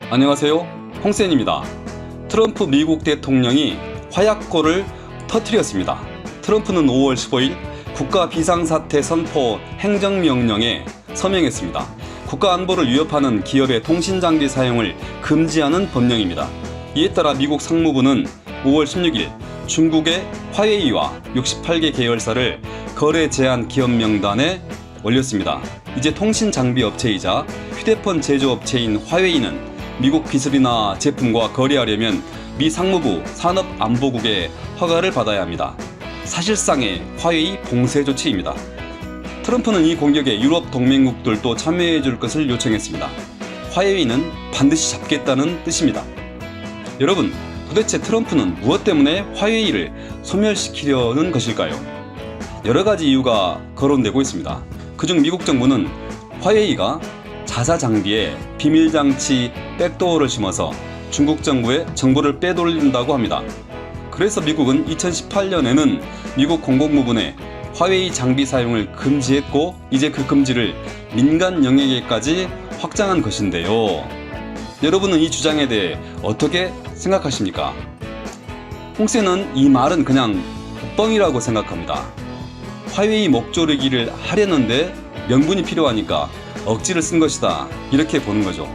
안녕하세요, 홍센입니다. 트럼프 미국 대통령이 화약고를 터뜨렸습니다. 트럼프는 5월 15일 국가 비상사태 선포 행정명령에 서명했습니다. 국가안보를 위협하는 기업의 통신장비 사용을 금지하는 법령입니다. 이에 따라 미국 상무부는 5월 16일 중국의 화웨이와 68개 계열사를 거래 제한 기업 명단에 올렸습니다. 이제 통신장비 업체이자 휴대폰 제조업체인 화웨이는 미국 기술이나 제품과 거래하려면 미 상무부 산업안보국의 허가를 받아야 합니다. 사실상의 화웨이 봉쇄 조치입니다. 트럼프는 이 공격에 유럽 동맹국들도 참여해 줄 것을 요청했습니다. 화웨이는 반드시 잡겠다는 뜻입니다. 여러분, 도대체 트럼프는 무엇 때문에 화웨이를 소멸시키려는 것일까요? 여러 가지 이유가 거론되고 있습니다. 그중 미국 정부는 화웨이가 자사 장비에 비밀장치 백도어를 심어서 중국 정부의 정보를 빼돌린다고 합니다. 그래서 미국은 2018년에는 미국 공공부문에 화웨이 장비 사용을 금지했고, 이제 그 금지를 민간 영역에까지 확장한 것인데요. 여러분은 이 주장에 대해 어떻게 생각하십니까? 홍센은 이 말은 그냥 뻥이라고 생각합니다. 화웨이 목조르기를 하려는데 명분이 필요하니까 억지를 쓴 것이다, 이렇게 보는 거죠.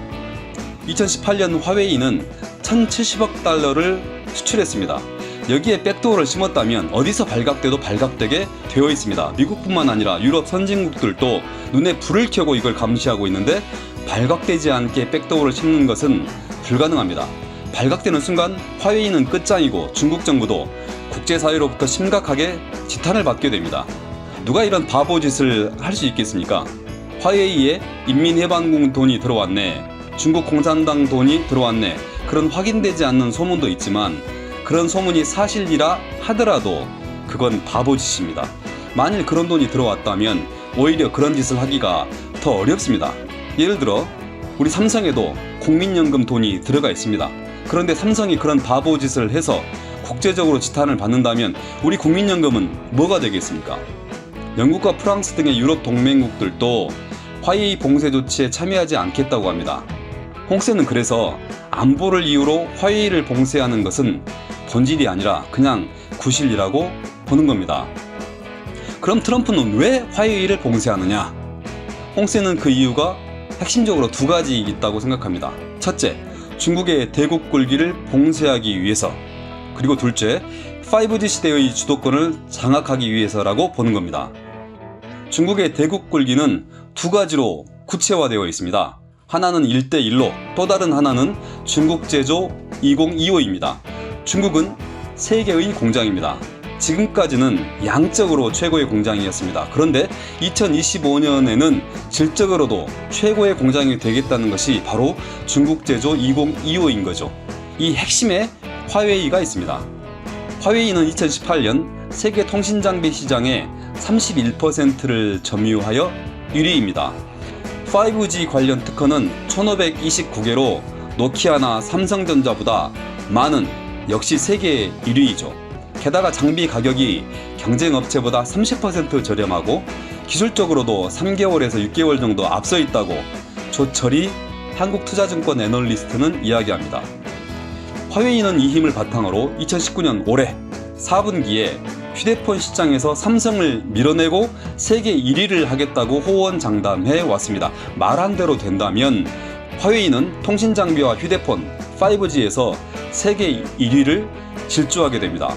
2018년 화웨이는 1,070억 달러를 수출했습니다. 여기에 백도어를 심었다면 어디서 발각돼도 발각되게 되어 있습니다. 미국뿐만 아니라 유럽 선진국들도 눈에 불을 켜고 이걸 감시하고 있는데 발각되지 않게 백도어를 심는 것은 불가능합니다. 발각되는 순간 화웨이는 끝장이고 중국 정부도 국제사회로부터 심각하게 지탄을 받게 됩니다. 누가 이런 바보짓을 할 수 있겠습니까? 화웨이에 인민해방군 돈이 들어왔네, 중국 공산당 돈이 들어왔네, 그런 확인되지 않는 소문도 있지만 그런 소문이 사실이라 하더라도 그건 바보짓입니다. 만일 그런 돈이 들어왔다면 오히려 그런 짓을 하기가 더 어렵습니다. 예를 들어 우리 삼성에도 국민연금 돈이 들어가 있습니다. 그런데 삼성이 그런 바보짓을 해서 국제적으로 지탄을 받는다면 우리 국민연금은 뭐가 되겠습니까? 영국과 프랑스 등의 유럽 동맹국들도 화웨이 봉쇄 조치에 참여하지 않겠다고 합니다. 홍센은 그래서 안보를 이유로 화웨이를 봉쇄하는 것은 본질이 아니라 그냥 구실이라고 보는 겁니다. 그럼 트럼프는 왜 화웨이를 봉쇄하느냐? 홍센은 그 이유가 핵심적으로 두 가지 있다고 생각합니다. 첫째, 중국의 대국 굴기를 봉쇄하기 위해서, 그리고 둘째, 5G 시대의 주도권을 장악하기 위해서라고 보는 겁니다. 중국의 대국 굴기는 두 가지로 구체화되어 있습니다. 하나는 1대1로, 또 다른 하나는 중국 제조 2025입니다. 중국은 세계의 공장입니다. 지금까지는 양적으로 최고의 공장이었습니다. 그런데 2025년에는 질적으로도 최고의 공장이 되겠다는 것이 바로 중국 제조 2025인 거죠. 이 핵심에 화웨이가 있습니다. 화웨이는 2018년 세계 통신장비 시장의 31%를 점유하여 1위입니다. 5G 관련 특허는 1529개로 노키아나 삼성전자보다 많은 역시 세계 1위이죠. 게다가 장비 가격이 경쟁 업체보다 30% 저렴하고 기술적으로도 3개월에서 6개월 정도 앞서 있다고 조철이 한국투자증권 애널리스트는 이야기합니다. 화웨이는 이 힘을 바탕으로 2019년 올해 4분기에 휴대폰 시장에서 삼성을 밀어내고 세계 1위를 하겠다고 호언장담해 왔습니다. 말한 대로 된다면 화웨이는 통신장비와 휴대폰 5G에서 세계 1위를 질주하게 됩니다.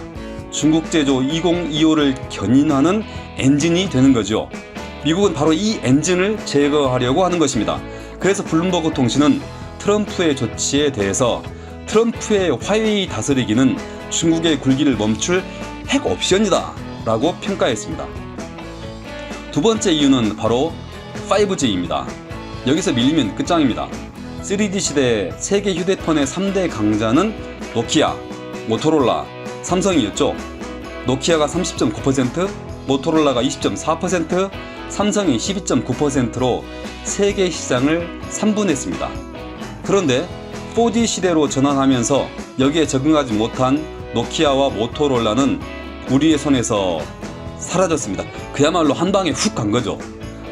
중국 제조 2025를 견인하는 엔진이 되는 거죠. 미국은 바로 이 엔진을 제거하려고 하는 것입니다. 그래서 블룸버그 통신은 트럼프의 조치에 대해서 트럼프의 화웨이 다스리기는 중국의 굴기를 멈출 핵 옵션이다 라고 평가했습니다. 두 번째 이유는 바로 5G입니다. 여기서 밀리면 끝장입니다. 3D 시대 세계 휴대폰의 3대 강자는 노키아, 모토로라, 삼성이었죠. 노키아가 30.9%, 모토로라가 20.4%, 삼성이 12.9%로 세계 시장을 3분했습니다. 그런데 4G 시대로 전환하면서 여기에 적응하지 못한 노키아와 모토로라는 우리의 손에서 사라졌습니다. 그야말로 한 방에 훅 간 거죠.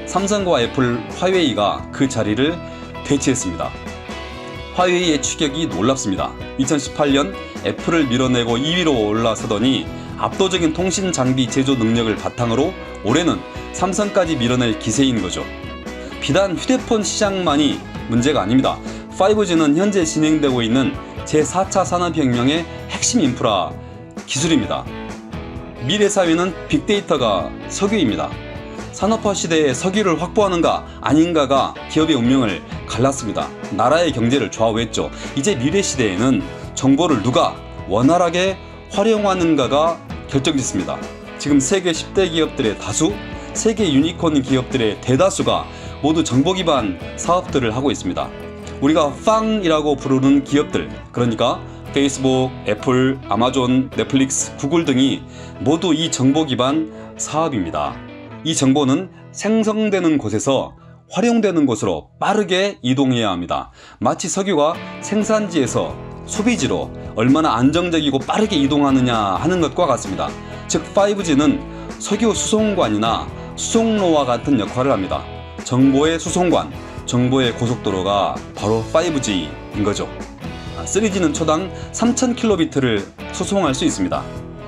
삼성과 애플, 화웨이가 그 자리를 대체했습니다. 화웨이의 추격이 놀랍습니다. 2018년 애플을 밀어내고 2위로 올라서더니 압도적인 통신 장비 제조 능력을 바탕으로 올해는 삼성까지 밀어낼 기세인 거죠. 비단 휴대폰 시장만이 문제가 아닙니다. 5G는 현재 진행되고 있는 제4차 산업혁명의 핵심 인프라 기술입니다. 미래 사회는 빅데이터가 석유입니다. 산업화 시대에 석유를 확보하는가 아닌가가 기업의 운명을 갈랐습니다. 나라의 경제를 좌우했죠. 이제 미래 시대에는 정보를 누가 원활하게 활용하는가가 결정짓습니다. 지금 세계 10대 기업들의 다수, 세계 유니콘 기업들의 대다수가 모두 정보 기반 사업들을 하고 있습니다. 우리가 팡이라고 부르는 기업들, 그러니까 페이스북, 애플, 아마존, 넷플릭스, 구글 등이 모두 이 정보 기반 사업입니다. 이 정보는 생성되는 곳에서 활용되는 곳으로 빠르게 이동해야 합니다. 마치 석유가 생산지에서 소비지로 얼마나 안정적이고 빠르게 이동하느냐 하는 것과 같습니다. 즉 5G는 석유 수송관이나 수송로와 같은 역할을 합니다. 정보의 수송관, 정보의 고속도로가 바로 5G인 거죠. 3G는 초당 3000kb를 수송할 수 있습니다.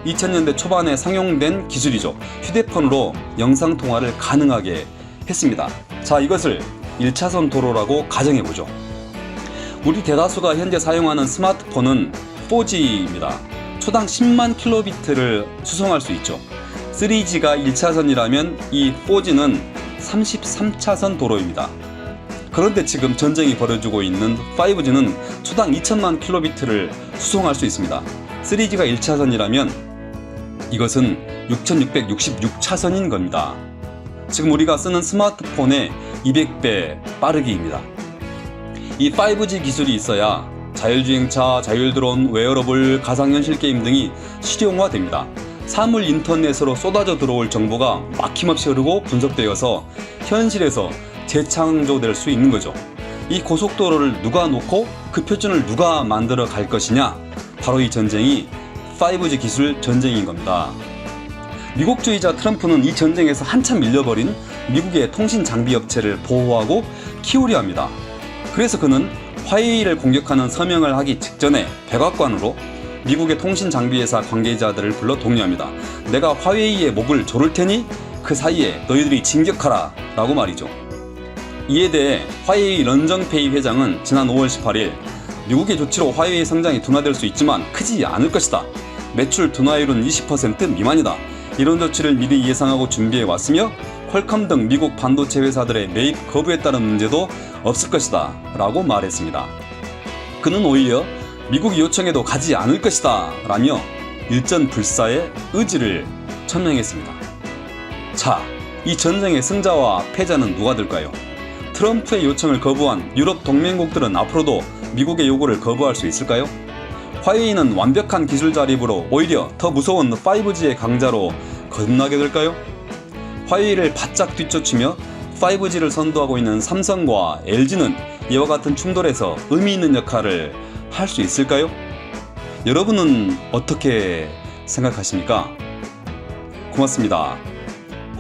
2000년대 초반에 상용된 기술이죠. 휴대폰으로 영상통화를 가능하게 했습니다. 자, 이것을 1차선 도로라고 가정해보죠. 우리 대다수가 현재 사용하는 스마트폰은 4G입니다. 초당 10만 킬로비트를 수송할 수 있죠. 3G가 1차선이라면 이 4G는 33차선 도로입니다. 그런데 지금 전쟁이 벌어지고 있는 5G는 초당 2천만 킬로비트를 수송할 수 있습니다. 3G가 1차선이라면 이것은 6666차선인 겁니다. 지금 우리가 쓰는 스마트폰의 200배 빠르기입니다. 이 5G 기술이 있어야 자율주행차, 자율드론, 웨어러블, 가상현실 게임 등이 실용화됩니다. 사물 인터넷으로 쏟아져 들어올 정보가 막힘없이 흐르고 분석되어서 현실에서 재창조될 수 있는 거죠. 이 고속도로를 누가 놓고 그 표준을 누가 만들어 갈 것이냐, 바로 이 전쟁이 5G 기술 전쟁인 겁니다. 미국주의자 트럼프는 이 전쟁에서 한참 밀려버린 미국의 통신 장비 업체를 보호하고 키우려 합니다. 그래서 그는 화웨이를 공격하는 서명을 하기 직전에 백악관으로 미국의 통신 장비 회사 관계자들을 불러 독려합니다. 내가 화웨이의 목을 조를 테니 그 사이에 너희들이 진격하라 라고 말이죠. 이에 대해 화웨이 런정페이 회장은 지난 5월 18일 미국의 조치로 화웨이 성장이 둔화될 수 있지만 크지 않을 것이다. 매출 둔화율은 20% 미만이다. 이런 조치를 미리 예상하고 준비해 왔으며 퀄컴 등 미국 반도체 회사들의 매입 거부에 따른 문제도 없을 것이다 라고 말했습니다. 그는 오히려 미국이 요청해도 가지 않을 것이다 라며 일전불사의 의지를 천명했습니다. 자, 이 전쟁의 승자와 패자는 누가 될까요? 트럼프의 요청을 거부한 유럽 동맹국들은 앞으로도 미국의 요구를 거부할 수 있을까요? 화웨이는 완벽한 기술 자립으로 오히려 더 무서운 5G의 강자로 거듭나게 될까요? 화웨이를 바짝 뒤쫓으며 5G를 선도하고 있는 삼성과 LG는 이와 같은 충돌에서 의미 있는 역할을 할 수 있을까요? 여러분은 어떻게 생각하십니까? 고맙습니다.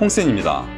홍센입니다.